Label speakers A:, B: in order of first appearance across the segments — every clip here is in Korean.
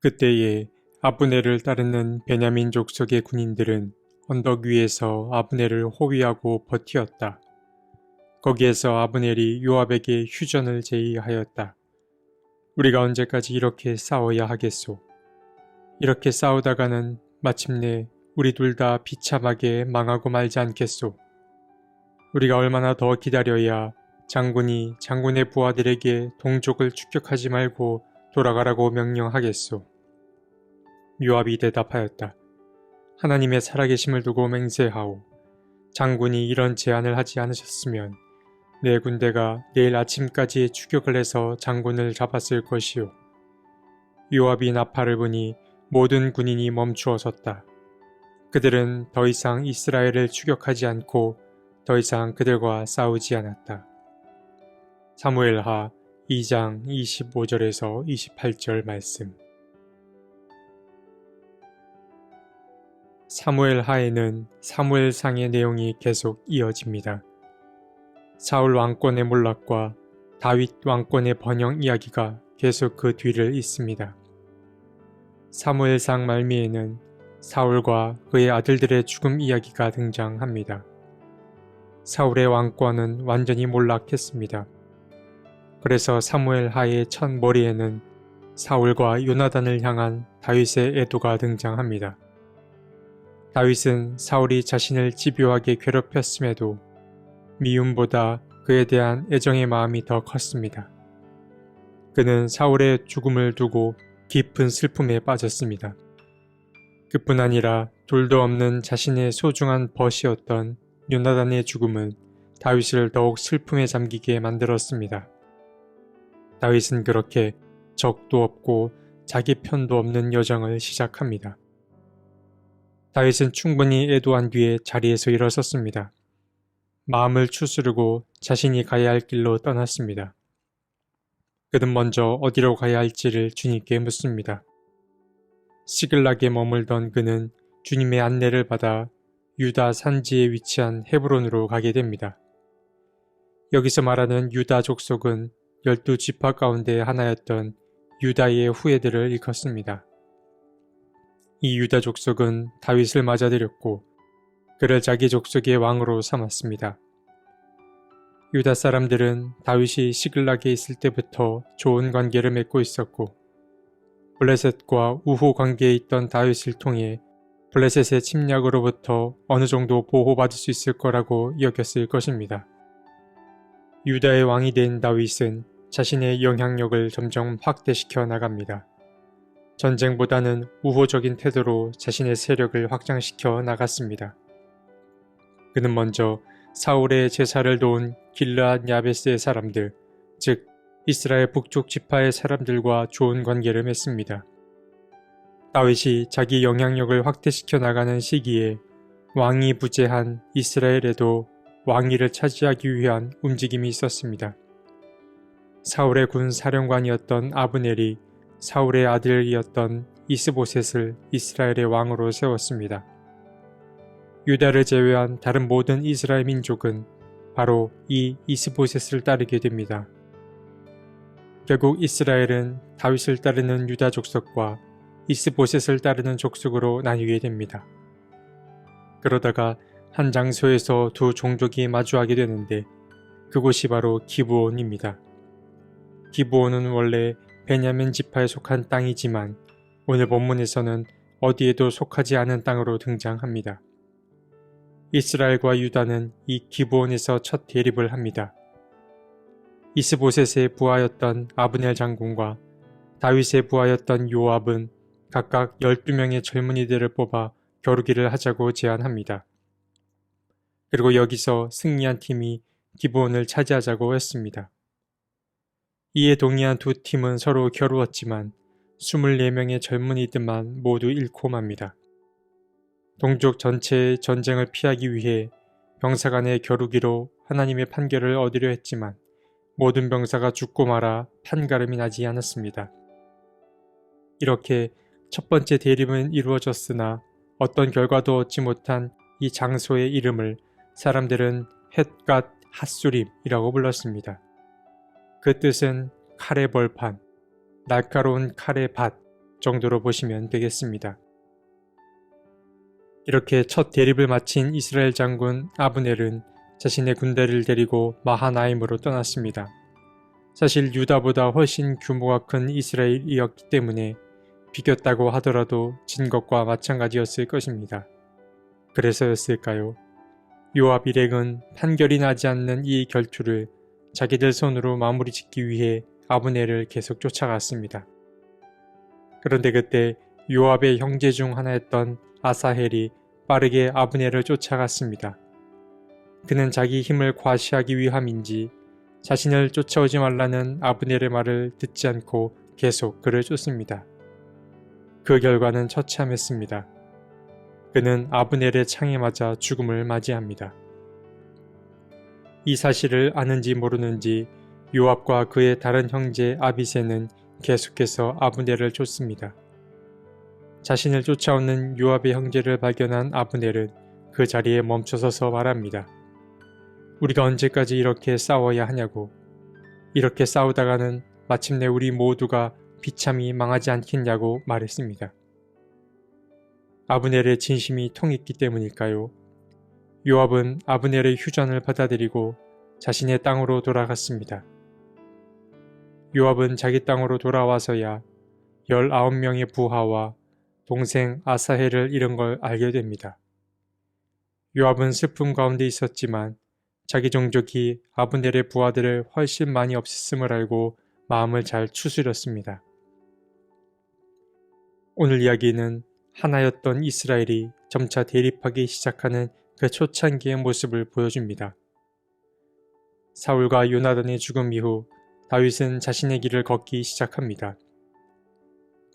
A: 그때에 아브넬을 따르는 베냐민 족속의 군인들은 언덕 위에서 아브넬을 호위하고 버티었다. 거기에서 아브넬이 요압에게 휴전을 제의하였다. 우리가 언제까지 이렇게 싸워야 하겠소? 이렇게 싸우다가는 마침내 우리 둘 다 비참하게 망하고 말지 않겠소? 우리가 얼마나 더 기다려야 장군이 장군의 부하들에게 동족을 추격하지 말고 돌아가라고 명령하겠소? 요압이 대답하였다. 하나님의 살아계심을 두고 맹세하오. 장군이 이런 제안을 하지 않으셨으면 내 군대가 내일 아침까지 추격을 해서 장군을 잡았을 것이오. 요압이 나팔을 부니 모든 군인이 멈추어 섰다. 그들은 더 이상 이스라엘을 추격하지 않고 더 이상 그들과 싸우지 않았다. 사무엘하 2장 25절에서 28절 말씀. 사무엘하에는 사무엘상의 내용이 계속 이어집니다. 사울 왕권의 몰락과 다윗 왕권의 번영 이야기가 계속 그 뒤를 잇습니다. 사무엘상 말미에는 사울과 그의 아들들의 죽음 이야기가 등장합니다. 사울의 왕권은 완전히 몰락했습니다. 그래서 사무엘하의 첫 머리에는 사울과 요나단을 향한 다윗의 애도가 등장합니다. 다윗은 사울이 자신을 집요하게 괴롭혔음에도 미움보다 그에 대한 애정의 마음이 더 컸습니다. 그는 사울의 죽음을 두고 깊은 슬픔에 빠졌습니다. 그뿐 아니라 둘도 없는 자신의 소중한 벗이었던 요나단의 죽음은 다윗을 더욱 슬픔에 잠기게 만들었습니다. 다윗은 그렇게 적도 없고 자기 편도 없는 여정을 시작합니다. 다윗은 충분히 애도한 뒤에 자리에서 일어섰습니다. 마음을 추스르고 자신이 가야 할 길로 떠났습니다. 그는 먼저 어디로 가야 할지를 주님께 묻습니다. 시글락에 머물던 그는 주님의 안내를 받아 유다 산지에 위치한 헤브론으로 가게 됩니다. 여기서 말하는 유다 족속은 12지파 가운데 하나였던 유다의 후예들을 일컫습니다. 이 유다 족속은 다윗을 맞아들였고 그를 자기 족속의 왕으로 삼았습니다. 유다 사람들은 다윗이 시글락에 있을 때부터 좋은 관계를 맺고 있었고 블레셋과 우호 관계에 있던 다윗을 통해 블레셋의 침략으로부터 어느 정도 보호받을 수 있을 거라고 여겼을 것입니다. 유다의 왕이 된 다윗은 자신의 영향력을 점점 확대시켜 나갑니다. 전쟁보다는 우호적인 태도로 자신의 세력을 확장시켜 나갔습니다. 그는 먼저 사울의 제사를 도운 길르앗 야베스의 사람들, 즉 이스라엘 북쪽 지파의 사람들과 좋은 관계를 맺습니다. 다윗이 자기 영향력을 확대시켜 나가는 시기에 왕이 부재한 이스라엘에도 왕위를 차지하기 위한 움직임이 있었습니다. 사울의 군 사령관이었던 아브넬이 사울의 아들이었던 이스보셋을 이스라엘의 왕으로 세웠습니다. 유다를 제외한 다른 모든 이스라엘 민족은 바로 이 이스보셋을 따르게 됩니다. 결국 이스라엘은 다윗을 따르는 유다 족속과 이스보셋을 따르는 족속으로 나뉘게 됩니다. 그러다가 한 장소에서 두 종족이 마주하게 되는데 그곳이 바로 기브온입니다. 기브온은 원래 베냐민 지파에 속한 땅이지만 오늘 본문에서는 어디에도 속하지 않은 땅으로 등장합니다. 이스라엘과 유다는 이 기브온에서 첫 대립을 합니다. 이스보셋의 부하였던 아브넬 장군과 다윗의 부하였던 요압은 각각 12명의 젊은이들을 뽑아 겨루기를 하자고 제안합니다. 그리고 여기서 승리한 팀이 기브온을 차지하자고 했습니다. 이에 동의한 두 팀은 서로 겨루었지만 24명의 젊은이들만 모두 잃고 맙니다. 동족 전체의 전쟁을 피하기 위해 병사 간의 겨루기로 하나님의 판결을 얻으려 했지만 모든 병사가 죽고 말아 판가름이 나지 않았습니다. 이렇게 첫 번째 대립은 이루어졌으나 어떤 결과도 얻지 못한 이 장소의 이름을 사람들은 헷갓 핫수림이라고 불렀습니다. 그 뜻은 칼의 벌판, 날카로운 칼의 밭, 정도로 보시면 되겠습니다. 이렇게 첫 대립을 마친 이스라엘 장군 아브넬은 자신의 군대를 데리고 마하나임으로 떠났습니다. 사실 유다보다 훨씬 규모가 큰 이스라엘이었기 때문에 비겼다고 하더라도 진 것과 마찬가지였을 것입니다. 그래서였을까요? 요압 일행은 판결이 나지 않는 이 결투를 자기들 손으로 마무리 짓기 위해 아브넬을 계속 쫓아갔습니다. 그런데 그때 요압의 형제 중 하나였던 아사헬이 빠르게 아브넬을 쫓아갔습니다. 그는 자기 힘을 과시하기 위함인지 자신을 쫓아오지 말라는 아브넬의 말을 듣지 않고 계속 그를 쫓습니다. 그 결과는 처참했습니다. 그는 아브넬의 창에 맞아 죽음을 맞이합니다. 이 사실을 아는지 모르는지 요압과 그의 다른 형제 아비새는 계속해서 아브넬을 쫓습니다. 자신을 쫓아오는 요압의 형제를 발견한 아브넬은 그 자리에 멈춰서서 말합니다. 우리가 언제까지 이렇게 싸워야 하냐고. 이렇게 싸우다가는 마침내 우리 모두가 비참히 망하지 않겠냐고 말했습니다. 아브넬의 진심이 통했기 때문일까요? 요압은 아브넬의 휴전을 받아들이고 자신의 땅으로 돌아갔습니다. 요압은 자기 땅으로 돌아와서야 19명의 부하와 동생 아사헬을 잃은 걸 알게 됩니다. 요압은 슬픔 가운데 있었지만 자기 종족이 아브넬의 부하들을 훨씬 많이 없앴음을 알고 마음을 잘 추스렸습니다. 오늘 이야기는 하나였던 이스라엘이 점차 대립하기 시작하는 그 초창기의 모습을 보여줍니다. 사울과 요나단의 죽음 이후 다윗은 자신의 길을 걷기 시작합니다.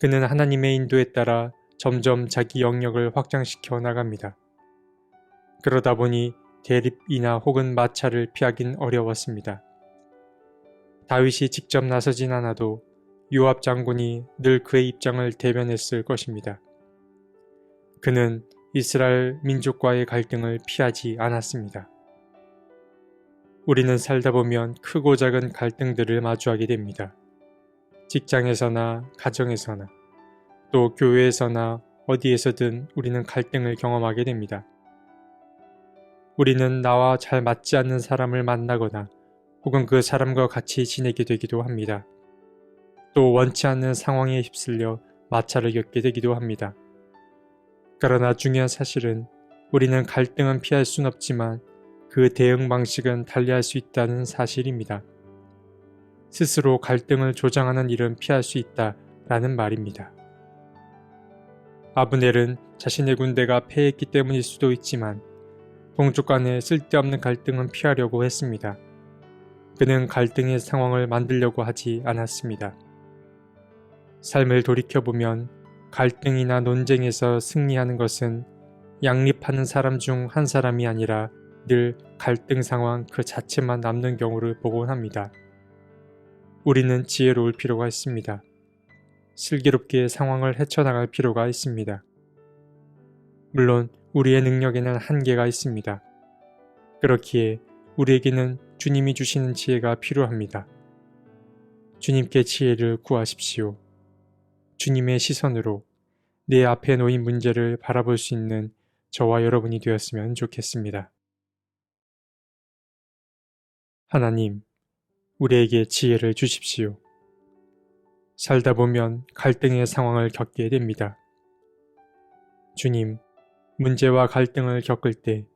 A: 그는 하나님의 인도에 따라 점점 자기 영역을 확장시켜 나갑니다. 그러다 보니 대립이나 혹은 마찰을 피하긴 어려웠습니다. 다윗이 직접 나서진 않아도 요압 장군이 늘 그의 입장을 대변했을 것입니다. 그는 이스라엘 민족과의 갈등을 피하지 않았습니다. 우리는 살다 보면 크고 작은 갈등들을 마주하게 됩니다. 직장에서나 가정에서나 또 교회에서나 어디에서든 우리는 갈등을 경험하게 됩니다. 우리는 나와 잘 맞지 않는 사람을 만나거나 혹은 그 사람과 같이 지내게 되기도 합니다. 또 원치 않는 상황에 휩쓸려 마찰을 겪게 되기도 합니다. 그러나 중요한 사실은 우리는 갈등은 피할 순 없지만 그 대응 방식은 달리할 수 있다는 사실입니다. 스스로 갈등을 조장하는 일은 피할 수 있다라는 말입니다. 아브넬은 자신의 군대가 패했기 때문일 수도 있지만 동족 간의 쓸데없는 갈등은 피하려고 했습니다. 그는 갈등의 상황을 만들려고 하지 않았습니다. 삶을 돌이켜보면 갈등이나 논쟁에서 승리하는 것은 양립하는 사람 중 한 사람이 아니라 늘 갈등 상황 그 자체만 남는 경우를 보곤 합니다. 우리는 지혜로울 필요가 있습니다. 슬기롭게 상황을 헤쳐나갈 필요가 있습니다. 물론 우리의 능력에는 한계가 있습니다. 그렇기에 우리에게는 주님이 주시는 지혜가 필요합니다. 주님께 지혜를 구하십시오. 주님의 시선으로 내 앞에 놓인 문제를 바라볼 수 있는 저와 여러분이 되었으면 좋겠습니다. 하나님, 우리에게 지혜를 주십시오. 살다 보면 갈등의 상황을 겪게 됩니다. 주님, 문제와 갈등을 겪을 때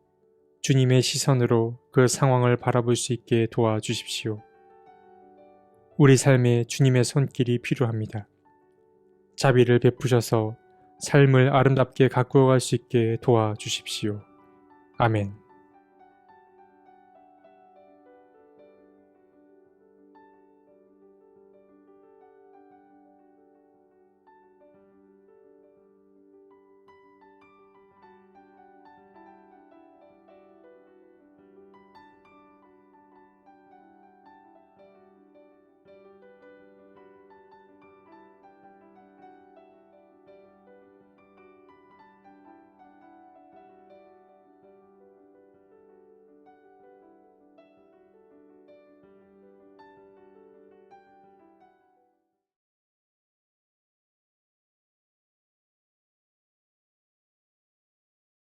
A: 주님의 시선으로 그 상황을 바라볼 수 있게 도와주십시오. 우리 삶에 주님의 손길이 필요합니다. 자비를 베푸셔서 삶을 아름답게 가꾸어갈 수 있게 도와주십시오. 아멘.